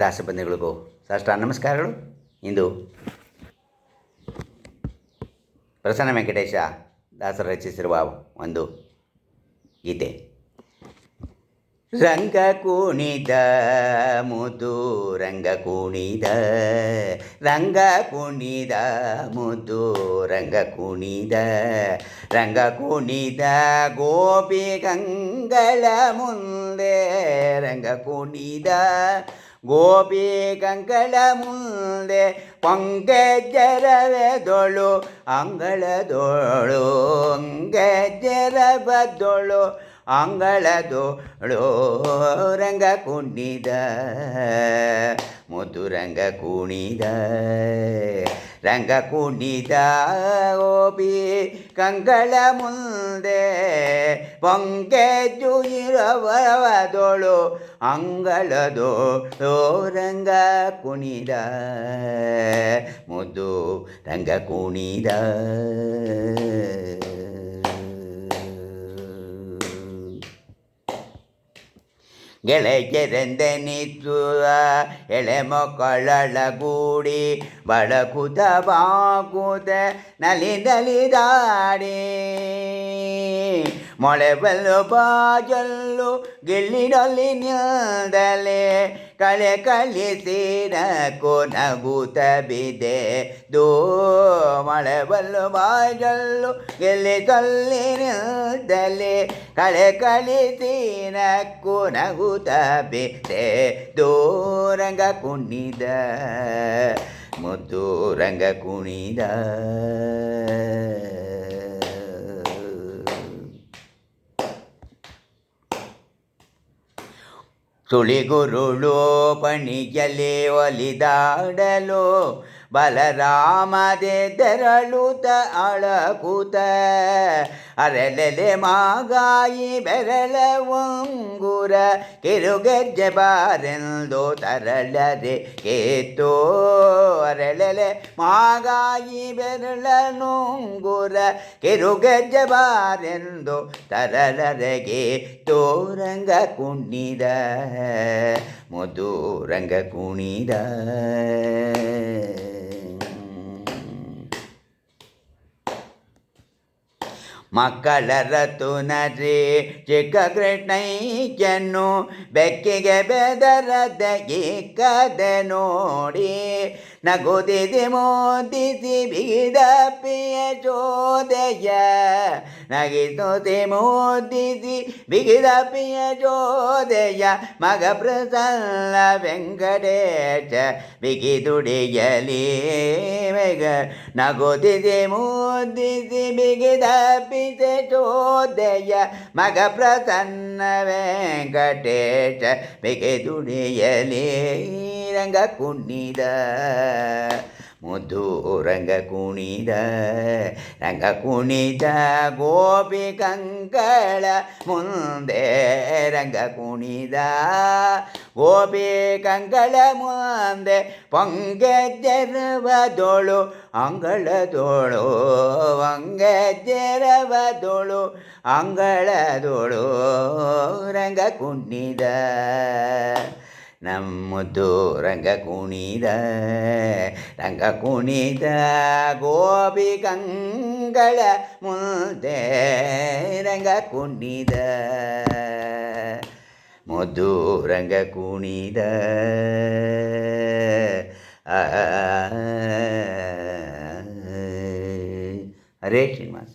ದಾಸಬಂಧುಗಳಿಗೂ ಸಾಷ್ಟಾಂಗ ನಮಸ್ಕಾರಗಳು. ಇಂದು ಪ್ರಸನ್ನ ವೆಂಕಟೇಶ ದಾಸರು ರಚಿಸಿರುವ ಒಂದು ಗೀತೆ. ರಂಗ ಕುಣಿದ ಮುದು ರಂಗ ಕುಣಿದ, ರಂಗ ಕುಣಿದ ಮುದು ರಂಗ ಕುಣಿದ, ರಂಗ ಕುಣಿದ ಗೋಪಿ ಗಂಗಳ ಮುಂದೆ, ರಂಗ ಕುಣಿದ ಗೋಪಿ ಗಂಗಳ ಮುಂದೆ, ಪಂಕಜರವೆದೊಳು ಅಂಗಳದೋಳು, ಅಂಗಜರಬದೊಳು ಅಂಗಳದೋಳು, ರಂಗ ಕುಣಿದ ಮುದ್ದು ರಂಗ ಕುಣಿದ, ರಂಗ ಕುಣಿದ ಗೋಪಿ ಕಂಗಳ ಮುಂದೆ, ಪಂಕಜು ಇರವದೊಳು ಅಂಗಳದೋಳು, ರಂಗ ಕುಣಿದ ಮುದ್ದು ರಂಗ ಕುಣಿದ. ಗೆಳೆಯರೆಂದೆನಿಸುವ ಎಳೆ ಮಕ್ಕಳಗೂಡಿ, ಬಳಕುತ ಬಾಕುತ ನಲಿ ನಲಿದಾಡಿ, ಮೊಳೆಬಲ್ಲು ಬಾಜಲ್ಲು ಗಿಲ್ಲಿನಲ್ಲಿ ನಿಲ್ದಲೆ, ಕಳೆ ಕಳಿಸಿನ ಕೊನಗುತ ಬಿದೆ ದೋ, ಮೊಳೆಬಲ್ಲು ಬಾಜಲ್ಲು ಗೆಲ್ಲಿದಲ್ಲಿ ನಿಲ್ದಲೆ, ಕಳೆ ಕಳಿಸಿನ ಕೊನಗುತ ಬಿದೆ ದೋ, ರಂಗ ಕುಣಿದ ಮುದ್ದು ರಂಗ ಕುಣಿದ. ಸುಳಿಗುರುಳು ಪಣಿಯಲ್ಲಿ ಒಲಿದಾಡಲು, ಬಲರಾಮದೆದರಳುತ ಅಳಕುತ, ಅರಳೆಲೆ ಮಾಗಾಯಿ ಬೆರಳ ಉಂಗುರ, ಕಿರುಗೆಜ್ಜೆ ಬಾರೆಂದು ತರಳರೆ ಕೇತೋ, ಅರಳೆಲೆ ಮಾಗಾಯಿ ಬೆರಳ ನುಂಗುರ, ಕಿರುಗೆಜ್ಜೆ ಬಾರೆಂದು ತರಳರೆಗೆ ತೋ, ರಂಗ ಕುಣಿದ ಮುದು ರಂಗ ಕುಣಿದ. ಮಕ್ಕಳ ರತುನರಿ ಚಿಕ್ಕ ಕೃಷ್ಣಯ್ಯನು, ಬೆಕ್ಕಿಗೆ ಬೆದರದ ಕದೆ ನೋಡಿ, ನಗುದಿದಿ ಮೋದಿಸಿ ಬಿಗಿದಪ್ಪಿಯ ಚೋದೆಯ, ನಗಿಸುತ್ತಿ ಮೋದಿಸಿ ಬಿಗಿದಪ್ಪಿಯ ಚೋದೆಯ, ಮಗ ಪ್ರಸನ್ನ ವೆಂಕಟೇಶ ಬಿಗಿದುಡಿಯಲಿ ಮೇಘ, ನಗುದಿದಿ ಮೋದಿಸಿ ಬಿಗಿದಪ್ಪಿ ಚೋದೆಯ, ಮಗ ಪ್ರಸನ್ನ ವೆಂಕಟೇಶ ಬಿಗಿದುಡಿಯಲಿ, ರಂಗ ಕುಣಿದ ಮುದ್ದು ರಂಗ ಕುಣಿದ, ರಂಗ ಕುಣಿದ ಗೋಪಿ ಕಂಗಳ ಮುಂದೆ, ರಂಗ ಕುಣಿದ ಗೋಪಿ ಕಂಗಳ ಮುಂದೆ, ಪಂಕಜರವದೊಳು ಅಂಗಳದೋಳು, ಅಂಗಜರವದೊಳು ಅಂಗಳದೋಳು, ರಂಗ ಕುಣಿದ ನಮ್ಮದು ರಂಗ ಕುಣಿದ, ರಂಗ ಕುಣಿದ ಗೋಪಿ ಕಂಗಳ ಮುಂದೆ, ರಂಗ ಕುಣಿದ ಮುದ್ದು ರಂಗ ಕುಣಿದ. ಹರೇ ಶ್ರೀನಿವಾಸ.